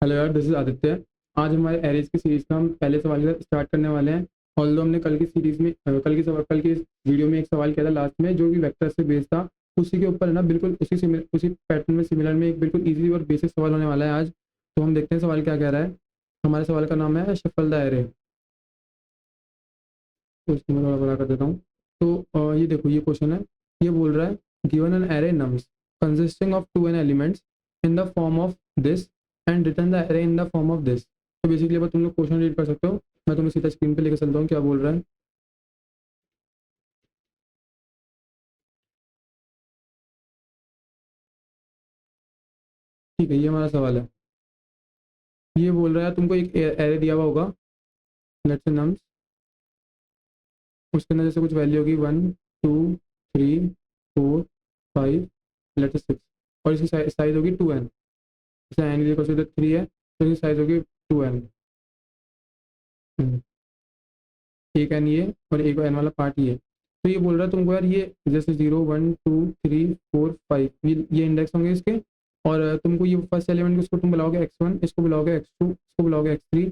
Hello यार, this is Aditya. आज हमारे एरेज की सीरीज का हम पहले सवाल के साथ स्टार्ट करने वाले हैं। ऑल्दो हमने कल की सीरीज में कल की वीडियो में एक सवाल किया था लास्ट में, जो कि वेक्टर से बेस्ड था। उसी के ऊपर है ना, बिल्कुल उसी पैटर्न में सिमिलर में एक बिल्कुल इजी और बेसिक सवाल होने वाला है आज। तो हम देखते हैं सवाल क्या कह रहा है। हमारे सवाल का नाम है शफल द एरे। तो इसको मैं थोड़ा बड़ा कर देता हूँ। तो ये देखो, ये क्वेश्चन है। ये बोल रहा है, given an array nums consisting of two n elements in the form of this and return the array in the form of this. तो बेसिकली अब तुम लोग क्वेश्चन रीड कर सकते हो। मैं तुम्हें सीधा स्क्रीन पे लेकर चलता हूँ, क्या बोल रहा है। ठीक है, ये हमारा सवाल है। ये बोल रहा है तुमको एक एरे दिया हुआ होगा, लेट्स से नम्स। उसके अंदर जैसे कुछ वैल्यू होगी 1 2 3 4 5, लेट्स से 6। और इसकी साइज होगी 2n। जैसे n इक्वल टू 3 है तो इसकी साइज होगी 2n। एक एन ये और एक एन वाला पार्ट ये। तो ये बोल रहा है तुमको यार, ये जैसे 0 1 2 3 4 5 ये इंडेक्स होंगे इसके। और तुमको ये फर्स्ट एलिमेंट इसको तुम बुलाओगे x1, इसको बुलाओगे x2, इसको बुलाओगे x3,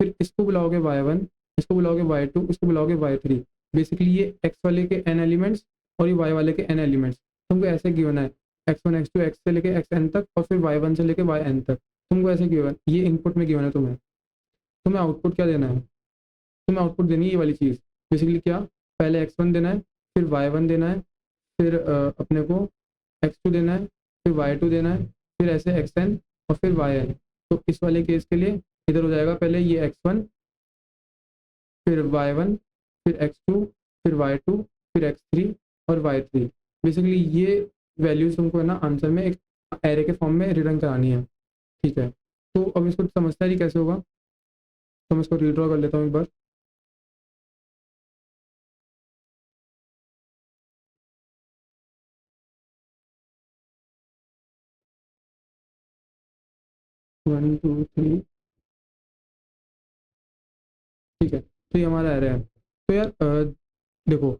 फिर इसको बुलाओगे y1, इसको बुलाओगे y2, इसको बुलाओगे y3। बेसिकली ये x वाले के n एलिमेंट्स और ये y वाले के n एलिमेंट्स तुमको ऐसे गिवन है। x1 x2 x से लेके xn तक और फिर y1 से लेके yn तक तुमको ऐसे गिवन, ये इनपुट में गिवन है तुम्हें। तुम्हें आउटपुट क्या देना है? तुम्हें आउटपुट देनी है ये वाली चीज़। बेसिकली क्या, पहले x1 देना है, फिर y1 देना है, फिर अपने को x2 देना है, फिर y2 देना है, फिर ऐसे xn और फिर yn। तो इस वाले केस के लिए इधर हो जाएगा पहले ये x1, फिर y1, फिर x2, फिर y2, फिर x3 और y3। बेसिकली ये वैल्यूज तुमको है ना आंसर में एक एरे के फॉर्म में रिटर्न करानी है। ठीक है, तो अब इसको समझता है कैसे होगा। तो मैं इसको रीड्रॉ कर लेता हूँ एक बार। 1 2 3। ठीक है, तो ये हमारा एरे है। तो यार देखो,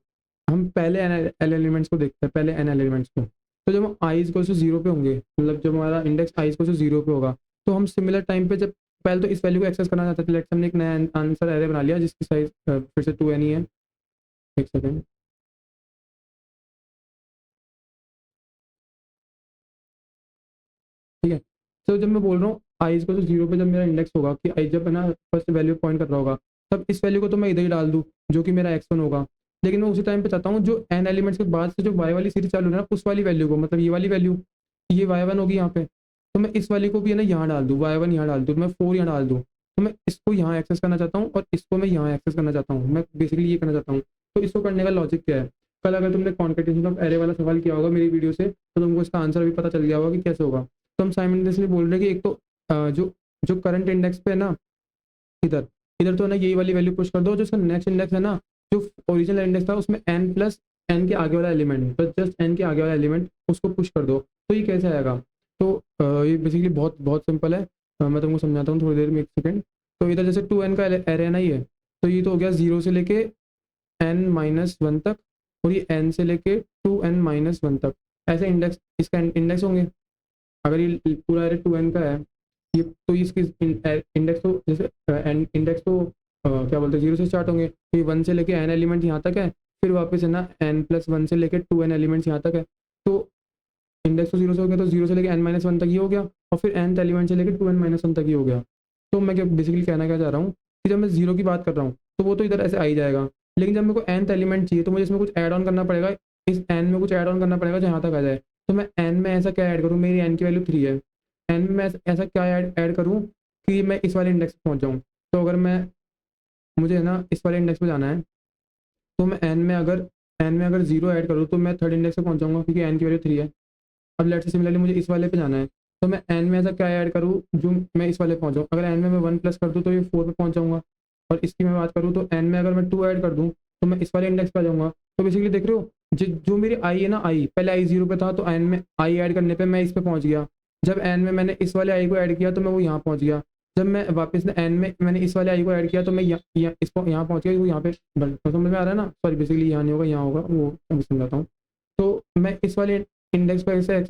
हम पहले एन एलिमेंट्स को देखते हैं, पहले एन एलिमेंट्स को। तो जब हम आई इक्वल टू जीरो पे होंगे, मतलब जब हमारा index i equal to zero पे होगा, तो हम सिमिलर टाइम पे जब पहले तो इस वैल्यू को एक्सेस करना चाहते थे। लेट्स हमने एक नया आंसर एरे बना लिया जिसकी साइज फिर से 2n ही है। एक सेकेंड। ठीक है, तो जब मैं बोल रहा हूँ आई इक्वल टू जीरो पे जब मेरा इंडेक्स होगा, कि आई जब है ना फर्स्ट वैल्यू पॉइंट कर रहा होगा, तब इस वैल्यू को तो मैं इधर ही डाल दूँ जो कि मेरा x1 होगा। लेकिन मैं उसी टाइम पे चाहता हूँ जो n एलिमेंट्स के बाद से जो y वाली सीरीज चालू है ना, उस वाली वैल्यू को, मतलब ये वाली वैल्यू, ये y1 होगी यहाँ पे। तो मैं इस वाली को भी है ना यहाँ डाल दूँ, y1 यहाँ डाल दूँ, मैं 4 यहाँ डाल दूँ। तो मैं इसको यहाँ एक्सेस करना चाहता हूँ और इसको मैं यहाँ एक्सेस करना चाहता हूँ। मैं बेसिकली ये करना चाहता हूँ। तो इसको करने का लॉजिक क्या है? कल अगर तुमने कॉन्केटेशन ऑफ एरे वाला सवाल किया होगा मेरी वीडियो से, तो तुमको इसका आंसर भी पता चल गया होगा कि कैसे होगा। तो हम साइमल्टेनियसली बोल रहे हैं कि एक तो जो जो करंट इंडेक्स पे है ना, इधर इधर तो है ना यही वाली वैल्यू पुश कर दो। जो उसका नेक्स्ट इंडेक्स है ना, जो ओरिजिनल इंडेक्स था उसमें n प्लस एन के आगे वाला एलिमेंट, बस जस्ट एन के आगे वाला एलिमेंट उसको पुश कर दो। तो ये कैसे आएगा? तो ये बेसिकली बहुत बहुत सिंपल है। मैं तुमको समझाता हूँ थोड़ी देर में, एक सेकेंड। तो इधर जैसे 2n का एरे है ना, ये तो ये तो हो गया 0 से लेके n-1 तक, और ये n से लेके 2n-1 तक। ऐसे इंडेक्स, इसका इंडेक्स होंगे। अगर ये पूरा एरे 2n का है, ये तो इसकी इंडेक्स तो जैसे इंडेक्स तो क्या बोलते हैं, 0 से स्टार्ट होंगे। तो ये 1 से लेके n एलिमेंट यहाँ तक है, फिर वापस है ना n+1 से लेके 2n एलिमेंट्स यहाँ तक है। तो इंडेक्स तो 0 से हो गया, तो 0 से लेके n-1 तक ये हो गया, और फिर nth एलिमेंट से लेके 2n-1 तक ये हो गया। तो मैं क्या बेसिकली कहना क्या चाह रहा हूँ, कि जब मैं जीरो की बात कर रहा हूँ तो वो तो इधर ऐसे आ ही जाएगा। लेकिन जब मेरे को nth एलिमेंट चाहिए तो मुझे इसमें कुछ ऐड ऑन करना पड़ेगा। इस n में कुछ ऐड ऑन करना पड़ेगा जो यहाँ तक आ जाए। तो मैं n में ऐसा क्या ऐड करूँ, मेरी n की वैल्यू 3 है। n में मैं ऐसा क्या ऐड करूँ कि मैं इस वाले इंडेक्स पे पहुँच जाऊँ। तो अगर मैं, मुझे है ना इस वाले इंडेक्स पे जाना है, तो मैं n में अगर जीरो ऐड करूँ तो मैं थर्ड इंडेक्स पे पहुँच जाऊँगा, क्योंकि n की वैल्यू 3 है। अब लेट्स से सिमिलरली मुझे इस वाले पे जाना है, तो मैं n में ऐसा क्या ऐड करूँ जो मैं इस वाले पे पहुँच जाऊँ। अगर n में मैं 1 प्लस कर दूँ तो ये 4 पे पहुँच जाऊँगा। और इसकी मैं बात करूँ तो n में अगर मैं 2 ऐड कर दूँ तो मैं इस वाले इंडेक्स पे आ जाऊँगा। तो बेसिकली देख रहे हो, जो मेरी आई है ना, आई पहले आई जीरो पे था, तो n में आई ऐड करने पे मैं इस पे पहुँच गया। जब n में मैंने इस वाले आई को ऐड किया तो मैं वो यहाँ पहुँच गया। जब मैं वापस n में मैंने इस वाले आई को ऐड किया तो मैं इसको यहाँ पहुँच गया, वो यहाँ पे समझ में आ रहा है ना। सॉरी, बेसिकली यहाँ नहीं होगा, यहाँ होगा, वो अभी समझाता हूँ। तो मैं इस वाले इंडेक्स को ऐसे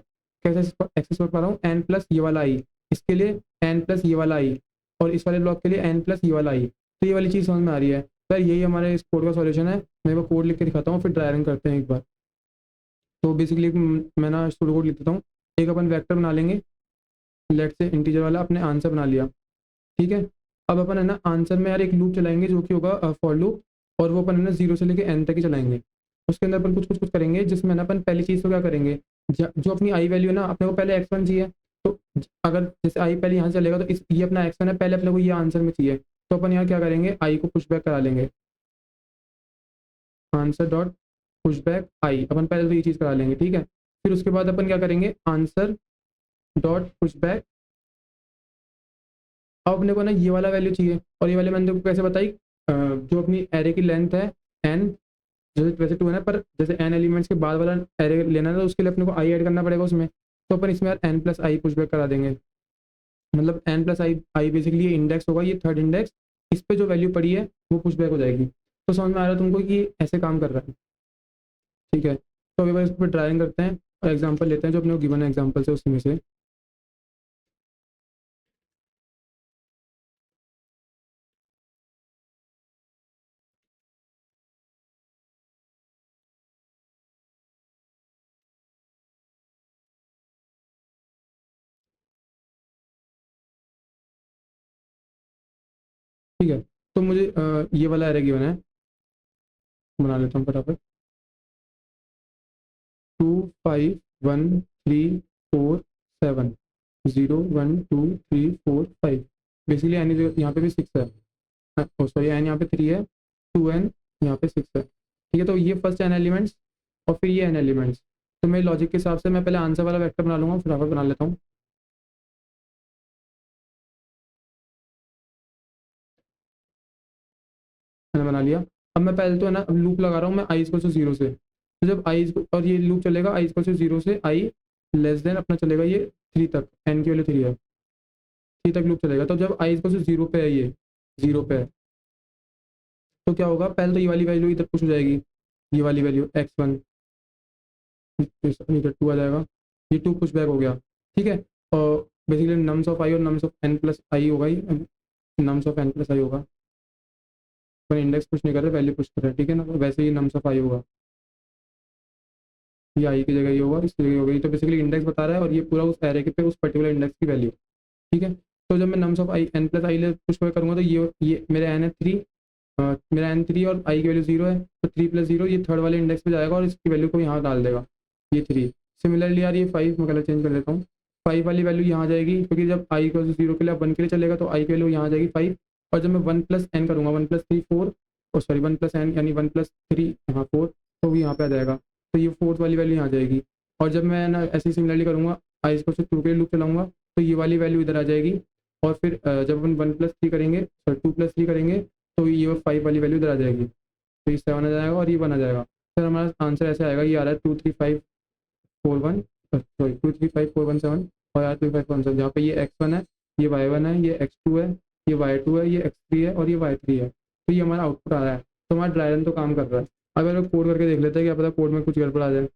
कैसे एक्सेस कर पा रहा हूँ, n प्लस ये वाला आई। इसके लिए एन प्लस ये वाला आई, और इस वाले ब्लॉक के लिए एन प्लस ये वाला आई। तो ये वाली चीज़ समझ में आ रही है सर, यही हमारे इस कोड का सॉल्यूशन है। मैं वो कोड लिख के दिखाता हूँ, फिर ड्राई रन करते हैं एक बार। तो बेसिकली मैं ना स्टूडियो कोड लिख देता हूँ। एक अपन वेक्टर बना लेंगे, लेट से इंटीजर वाला, अपने आंसर बना लिया, ठीक है। अब अपन है ना आंसर में यार एक लूप चलाएंगे जो कि होगा फॉर लूप, और वो अपन है ना 0 से लेके एन तक ही चलाएंगे। उसके अंदर अपन कुछ करेंगे, जिसमें ना अपन पहली चीज़ तो क्या करेंगे, जो अपनी आई वैल्यू है ना, अपने को पहले x1 चाहिए। तो अगर जैसे आई पहले यहाँ से चलेगा, तो इस ये अपना x1 है, पहले अपने को ये आंसर में चाहिए। तो अपन यहाँ क्या करेंगे, आई को पुश बैक करा लेंगे, answer dot push back I, अपन पहले तो ये चीज़ करा लेंगे, ठीक है। फिर उसके बाद अपन क्या करेंगे, आंसर डॉट पुश बैक। अब अपने को ना ये वाला वैल्यू चाहिए, और ये वाले मैंने देखो कैसे बताई, जो अपनी एरे की लेंथ है एन, जैसे वैसे 2 है ना, पर जैसे एन एलिमेंट्स के बाद वाला एरे लेना है, तो उसके लिए अपने को आई ऐड करना पड़ेगा उसमें। तो अपन इसमें यार n plus i push back करा देंगे, मतलब n plus i, i basically ये इंडेक्स होगा, ये थर्ड इंडेक्स, इस पे जो वैल्यू पड़ी है वो पुश बैक हो जाएगी। तो समझ में आ रहा है तुमको कि ऐसे काम कर रहा है, ठीक है। तो अभी बस इस पर ड्राइंग करते हैं और एग्जाम्पल लेते हैं जो अपने को गिवन है एग्जाम्पल से, उसी में से। ठीक है, तो मुझे ये वाला एरे गिवन है, बना लेता हूँ फटाफट। 2 5 1 3 4 7, 0 1 2 3 4 5। बेसिकली एन यहाँ पे भी 6 है, सॉरी एन यहाँ पे 3 है, 2n यहाँ पे 6 है, ठीक है। तो ये फर्स्ट एन एलिमेंट्स, और फिर ये एन एलिमेंट्स। तो मेरे लॉजिक के हिसाब से मैं पहले आंसर वाला वेक्टर बना लूँगा, फटाफट बना लेता हूँ। मैंने बना लिया। अब मैं पहले तो है ना, अब लूप लगा रहा हूँ मैं आई इक्वल टू 0 से। तो जब आई, और ये लूप चलेगा आई इक्वल टू 0 से आई लेस देन अपना चलेगा ये 3 तक, एन की वैल्यू 3 है, 3 तक लूप चलेगा। तो जब आई इक्वल टू 0 पे है, ये 0 पे है, तो क्या होगा, पहले तो ये वाली वैल्यू इधर पुश हो जाएगी, ये वाली वैल्यू x1, इधर 2 आ जाएगा, ये 2 पुश बैक हो गया, ठीक है। और बेसिकली नम्स ऑफ आई और नम्स ऑफ एन प्लस आई होगा ही, नम्स ऑफ एन प्लस आई होगा, पर इंडेक्स पुश नहीं कर रहे, वैल्यू पुश कर रहे हैं, ठीक है ना। तो वैसे ही नम्स ऑफ आई होगा, ये आई की जगह ये होगा, इसकी जगह होगा, ये तो बेसिकली इंडेक्स बता रहा है, और ये पूरा उस एरे के पे उस पर्टिकुलर इंडेक्स की वैल्यू, ठीक है। तो जब मैं nums of I N plus I ले पुश करूँगा, तो ये मेरा एन है 3, मेरा एन 3 और आई की वैल्यू 0 है, तो 3 + 0 ये थर्ड वाले इंडेक्स पे जाएगा, और इसकी वैल्यू को यहाँ डाल देगा, ये 3। सिमिलरली यार ये 5, मैं कलर चेंज कर देता हूँ, 5 वाली वैल्यू यहाँ जाएगी, क्योंकि जब आई को 0 के लिए 1 के लिए चलेगा, तो आई की वैल्यू यहाँ जाएगी 5। और जब मैं 1 + n करूँगा, 1 + 3 4, और सॉरी 1 + n यानी 1 + 3 यहाँ 4, तो वो यहाँ पे आ जाएगा, तो ये फोर्थ वाली वैल्यू यहाँ जाएगी। और जब मैं ना ऐसे ही सिमिलरली करूँगा, आई को 2 के लिए लूप चलाऊँगा, तो ये वाली वैल्यू इधर आ जाएगी। और फिर जब अपन 1 + 3 करेंगे, सॉरी 2 + 3 करेंगे, तो ये 5 वाली वैल्यू इधर आ जाएगी, तो ये 7 आ जाएगा और ये 1 आ जाएगा। फिर हमारा आंसर ऐसे आएगा, ये आ रहा है 2 3 5 4 1, सॉरी 2 3 5 4 1 7, और यार 2 5 1 7, जहाँ पे ये x1 है, ये y1 है, ये x2 है, ये y2 है, ये x3 है, और ये y3 है। तो ये हमारा आउटपुट आ रहा है, तो हमारा ड्राई रन तो काम कर रहा है। अगर कोड करके देख लेते हैं, क्या पता कोड में कुछ गड़बड़ आ जाए।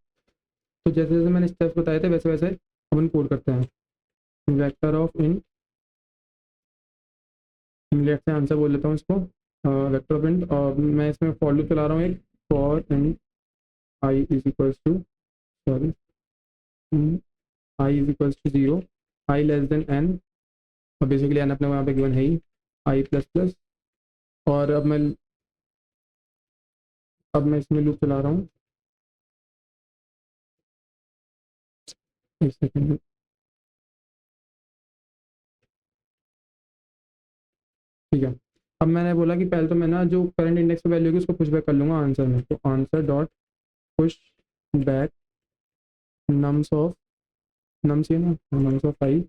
तो जैसे जैसे मैंने स्टेप्स बताए थे, वैसे वैसे अपन कोड करते हैं। वेक्टर ऑफ इंट, लेट से आंसर बोल लेता हूँ इसको, वेक्टर ऑफ इंट, और मैं इसमें फॉर लूप चला रहा हूँ एक, for int i is equals to, sorry i is equals to 0, i less than n, और बेसिकली एन अपने को यहाँ पे गिवन है ही, आई प्लस प्लस। और अब मैं इसमें लूप चला रहा हूँ, एक सेकंड। ठीक है, अब मैंने बोला कि पहले तो मैं ना जो करंट इंडेक्स पे वैल्यू होगी उसको पुश बैक कर लूँगा आंसर में, तो answer dot push back nums of, nums ये ना, nums of I,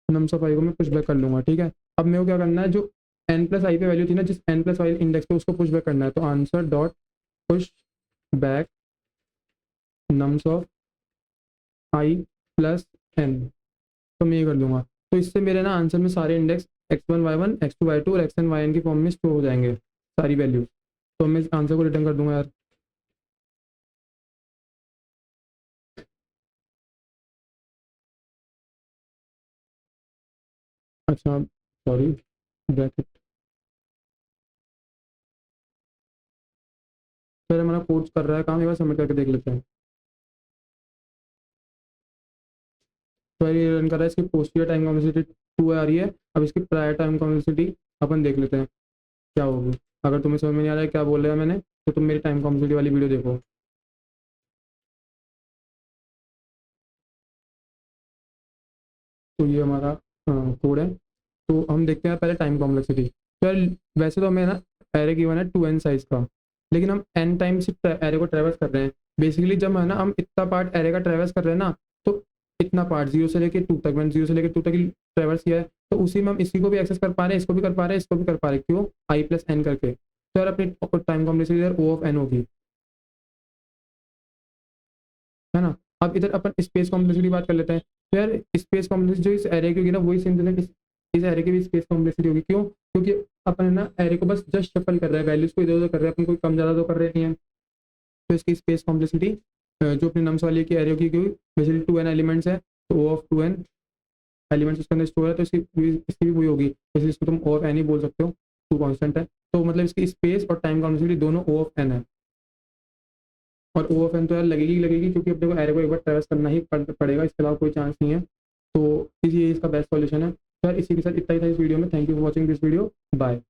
nums of I को मैं पुश बैक कर लूँगा, ठीक है। अब मेरे को क्या करना है, जो एन प्लस आई पे वैल्यू थी ना, जिस एन प्लस आई इंडेक्स पे, उसको पुश बैक करना है, तो answer dot push back nums of i plus n, तो मैं ये कर दूंगा। तो इससे मेरे ना आंसर में सारे index x1 y1 x2 y2 और xn yn के फॉर्म में स्टोर हो जाएंगे, सारी वैल्यूज। तो मैं इस आंसर को रिटर्न कर दूंगा यार। अच्छा सॉरी, ब्रैकेट। फिर हमारा कोर्स कर रहा है काम, एक बार सबमिट करके देख लेते हैं। तो ये रन कर रहा है, इसकी पोस्टीरियर टाइम कॉम्प्लेक्सिटी 2 आ रही है। अब इसकी प्रायर टाइम कॉम्प्लेक्सिटी अपन देख लेते हैं क्या होगी। अगर तुम्हें समझ में नहीं आ रहा है क्या बोल रहा है मैंने, तो तुम मेरी टाइम कॉम्प्लेक्सिटी वाली वीडियो देखो। तो ये हमारा कोड है। तो हम देखते हैं पहले टाइम कॉम्प्लेक्सिटी। तो यार वैसे तो हमें ना एरे गिवन है 2n साइज का, लेकिन हम n टाइम्स एरे को ट्रेवर्स कर रहे हैं। बेसिकली जब है ना हम इतना पार्ट एरे का ट्रेवर्स कर रहे हैं ना, तो इतना पार्ट जीरो से लेकर टू तक, मैंने जीरो से लेकर टू तक ट्रेवर्स किया है, तो उसी में हम इसी को भी एक्सेस कर पा रहे हैं, इसको भी कर पा रहे हैं, इसको भी कर पा रहे हैं। क्यों? आई प्लस एन करके। तो यार अपनी time complexity O of n होगी, है ना। अब इधर अपन स्पेस कॉम्प्लेक्सिटी बात कर लेते हैं। तो यार स्पेस कॉम्प्लेक्सिटी जो इस एरे की होगी ना, वही सेम इस एरे की भी स्पेस कॉम्प्लेक्सिटी होगी। क्यों? क्योंकि अपन है ना एरे को बस जस्ट शफल कर रहे हैं, वैल्यूज को इधर उधर कर रहे हैं, अपन कोई कम ज़्यादा तो कर रहे नहीं है। तो इसकी स्पेस कॉम्प्लेक्सिटी जो अपनी नम्स वाली की एरे की बेसिकली 2n एलिमेंट्स है, तो ओ ऑफ 2n एलिमेंट्स उसके अंदर स्टोर है, तो इसकी भी वही होगी। जैसे इसको तुम ओ ऑफ एन ही बोल सकते हो, टू कॉन्स्टेंट है। तो मतलब इसकी स्पेस और टाइम कॉम्प्लेक्सिटी दोनों ओ ऑफ एन है। और ओ ऑफ एन तो यार लगेगी ही लगेगी, क्योंकि अपने को एरे को एक बार ट्रेवर्स करना ही पड़ेगा, इसके अलावा कोई चांस नहीं है। तो इसी इसका बेस्ट सॉल्यूशन है। तो यार इसी के साथ इतना ही था इस वीडियो में। Thank you for watching this video, bye.